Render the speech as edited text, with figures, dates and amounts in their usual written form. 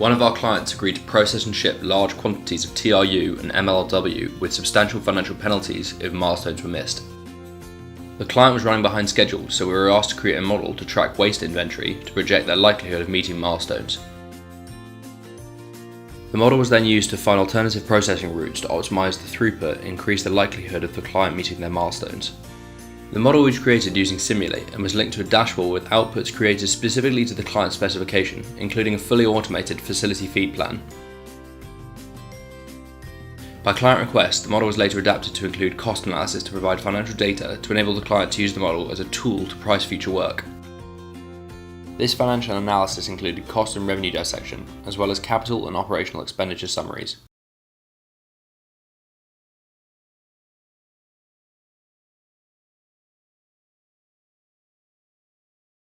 One of our clients agreed to process and ship large quantities of TRU and MLW with substantial financial penalties if milestones were missed. The client was running behind schedule, so we were asked to create a model to track waste inventory to project their likelihood of meeting milestones. The model was then used to find alternative processing routes to optimize the throughput and increase the likelihood of the client meeting their milestones. The model was created using Simulate and was linked to a dashboard with outputs created specifically to the client specification, including a fully automated facility feed plan. By client request, the model was later adapted to include cost analysis to provide financial data to enable the client to use the model as a tool to price future work. This financial analysis included cost and revenue dissection, as well as capital and operational expenditure summaries.